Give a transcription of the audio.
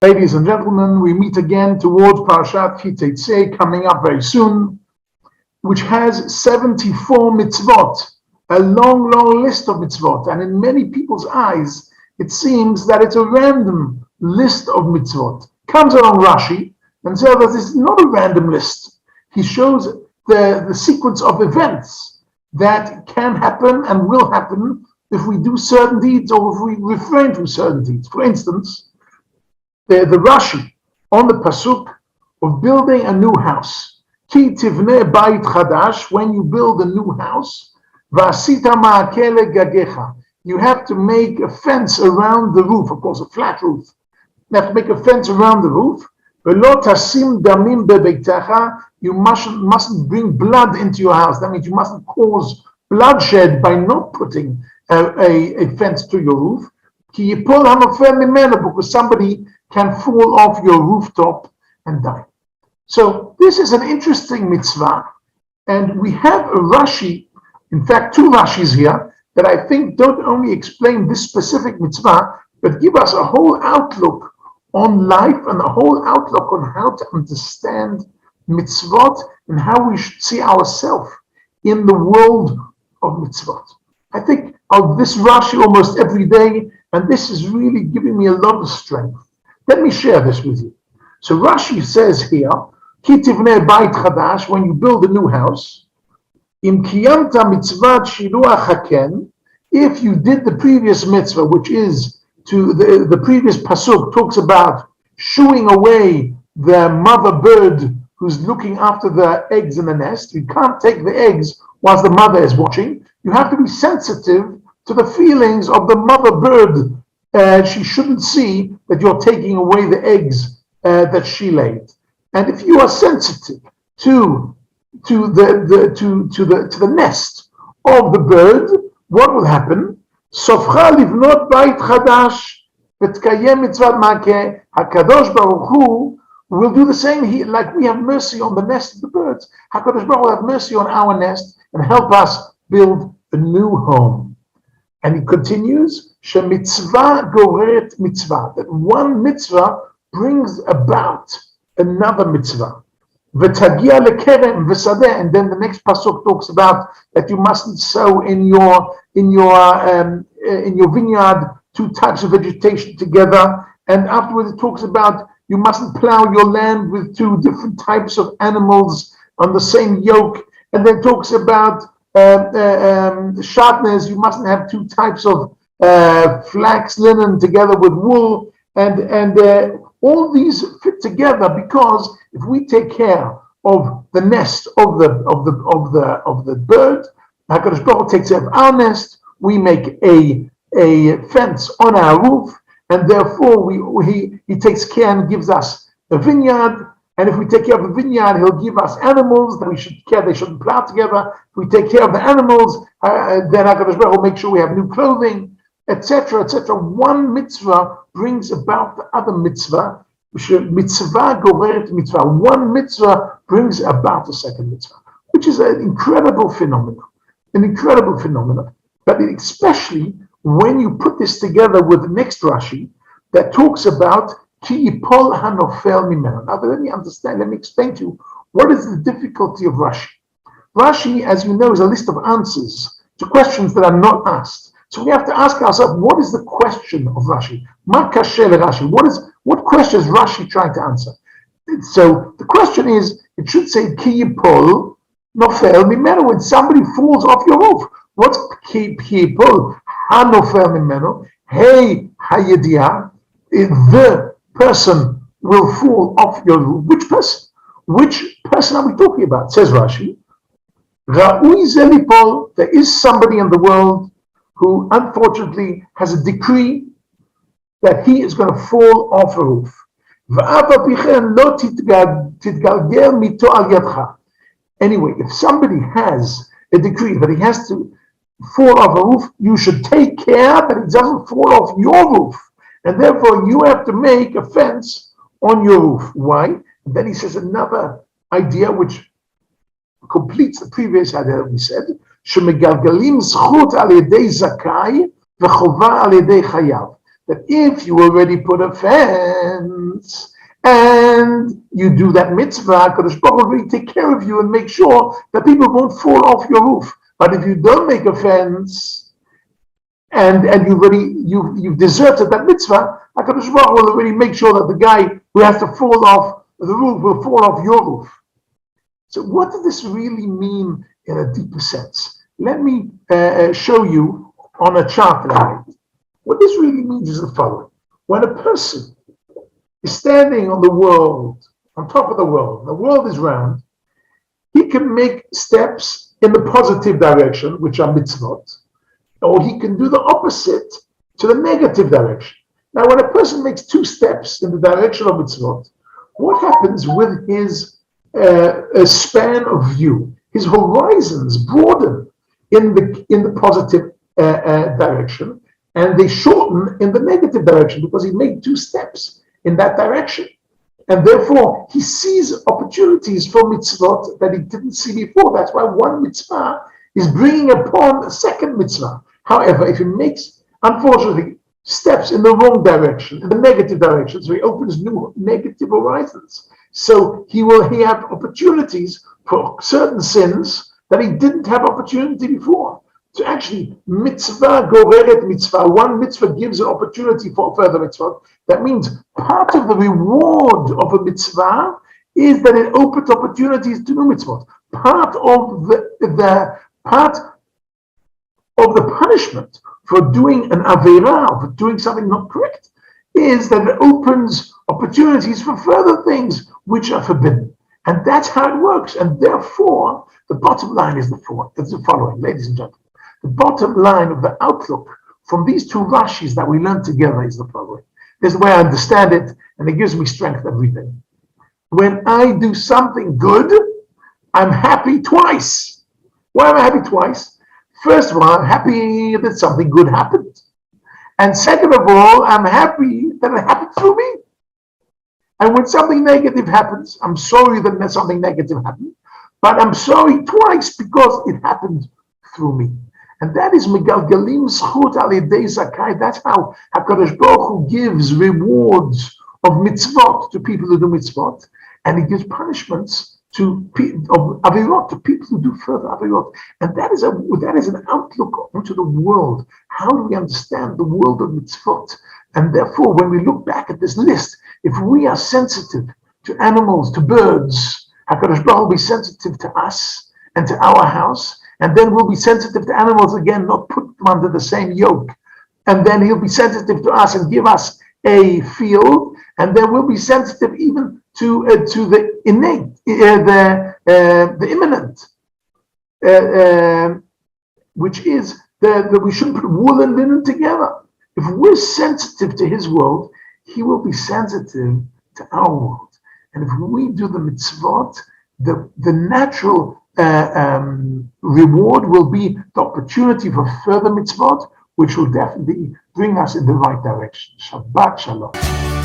Ladies and gentlemen, we meet again towards Parashat Ki Teitzei, coming up very soon, which has 74 mitzvot, a long, long list of mitzvot. And in many people's eyes, it seems that it's a random list of mitzvot. Comes along Rashi and says that this is not a random list. He shows the sequence of events that can happen and will happen if we do certain deeds or if we refrain from certain deeds. For instance, the Rashi on the pasuk of building a new house. Ki tivneh bayit chadash, when you build a new house, v'asita ma'akele gagecha, you have to make a fence around the roof, of course a flat roof. You have to make a fence around the roof. V'lo tasim damim bebeitecha, you mustn't bring blood into your house. That means you mustn't cause bloodshed by not putting a fence to your roof. Ki yipol hanofel mimenu, because somebody can fall off your rooftop and die. So this is an interesting mitzvah, and we have a Rashi, in fact 2 Rashis here, that I think don't only explain this specific mitzvah, but give us a whole outlook on life and a whole outlook on how to understand mitzvot and how we should see ourselves in the world of mitzvot. I think of this Rashi almost every day, and this is really giving me a lot of strength. Let me share this with you. So Rashi says here, Ki tivneh bayit chadash, when you build a new house, im kiyamta mitzvat shiluach haken, if you did the previous mitzvah, which is to the previous pasuk talks about shooing away the mother bird who's looking after the eggs in the nest. You can't take the eggs whilst the mother is watching. You have to be sensitive to the feelings of the mother bird. She shouldn't see that you're taking away the eggs that she laid. And if you are sensitive to the nest of the bird, what will happen? Sofcha livnot bayit chadash v'tkayem mitzvat makeh. Hakadosh Baruch Hu will do the same. Like we have mercy on the nest of the birds, Hakadosh Baruch Hu will have mercy on our nest and help us build a new home. And he continues, shemitzvah goreret mitzvah, that one mitzvah brings about another mitzvah. V'tagia lekerem v'sadeh, and then the next pasuk talks about that you mustn't sow in your vineyard 2 types of vegetation together. And afterwards it talks about you mustn't plow your land with 2 different types of animals on the same yoke. And then talks about sharpness, you mustn't have 2 types of flax linen together with wool, and all these fit together, because if we take care of the nest of the bird, HaKadosh Baruch Hu takes care of our nest. We make a fence on our roof, and therefore he takes care and gives us a vineyard. And if we take care of the vineyard, he'll give us animals that we should care. They shouldn't plow together. If we take care of the animals, then HaKadosh Baruch Hu will make sure we have new clothing, etc., etc. One mitzvah brings about the other mitzvah. Mitzvah goreret mitzvah. One mitzvah brings about the second mitzvah, which is an incredible phenomenon. An incredible phenomenon. But especially when you put this together with the next Rashi that talks about Ki yipol hanofel mimenu. Now let me explain to you what is the difficulty of Rashi. Rashi, as you know, is a list of answers to questions that are not asked. So we have to ask ourselves, what is the question of Rashi? Ma kasher leRashi. What question is Rashi trying to answer? So the question is, it should say Ki yipol nofel mimenu, when somebody falls off your roof. What's Ki yipol hanofel mimenu? Hey hayediah, the person will fall off your roof. Which person? Which person are we talking about? Says Rashi, Ra'ui ze lipol, there is somebody in the world who unfortunately has a decree that he is going to fall off a roof. Anyway, if somebody has a decree that he has to fall off a roof, you should take care that it doesn't fall off your roof. And therefore you have to make a fence on your roof. Why? And then he says another idea which completes the previous idea that we said. שמגלגלים זכות על ידי זכאי וחובה על ידי חייב. that if you already put a fence and you do that mitzvah, Kadosh Baruch Hu will take care of you and make sure that people won't fall off your roof. But if you don't make a fence and you've deserted that mitzvah, Kadosh Baruch Hu will already make sure that the guy who has to fall off the roof will fall off your roof. So what does this really mean in a deeper sense? Let me show you on a chart that I made. What this really means is the following. When a person is standing on the world, on top of the world is round, he can make steps in the positive direction, which are mitzvot, or he can do the opposite to the negative direction. Now, when a person makes two steps in the direction of mitzvot, what happens with his span of view? His horizons broaden in the positive direction, and they shorten in the negative direction because he made two steps in that direction. And therefore, he sees opportunities for mitzvot that he didn't see before. That's why one mitzvah is bringing upon a second mitzvah. However, if he makes, unfortunately, steps in the wrong direction, in the negative direction, so he opens new negative horizons. So he have opportunities for certain sins that he didn't have opportunity before. So actually, mitzvah goreret mitzvah, one mitzvah gives an opportunity for further mitzvah. That means part of the reward of a mitzvah is that it opens opportunities to new mitzvot. Part of the punishment for doing an aveirah, for doing something not correct, is that it opens opportunities for further things which are forbidden. And that's how it works. And therefore, the bottom line is the following, ladies and gentlemen. The bottom line of the outlook from these two Rashis that we learned together is the following. This is the way I understand it, and it gives me strength every day. When I do something good, I'm happy twice. Why am I happy twice? First of all, I'm happy that something good happened. And second of all, I'm happy that it happened through me. And when something negative happens, I'm sorry that something negative happened, but I'm sorry twice because it happened through me. And that is Megalgalim Zchut Al Yedei Zakai. That's how HaKadosh Baruch Hu gives rewards of mitzvot to people who do mitzvot, and he gives punishments of avirot to people who do further avirot. And that is an outlook onto the world. How do we understand the world of mitzvot? And therefore, when we look back at this list, if we are sensitive to animals, to birds, HaKadosh Baruch Hu will be sensitive to us and to our house. And then we'll be sensitive to animals again, not put them under the same yoke. And then he'll be sensitive to us and give us a field. And then we'll be sensitive even to the innate, the imminent, which is that we shouldn't put wool and linen together. If we're sensitive to his world, he will be sensitive to our world. And if we do the mitzvot, the natural reward will be the opportunity for further mitzvot, which will definitely bring us in the right direction. Shabbat Shalom.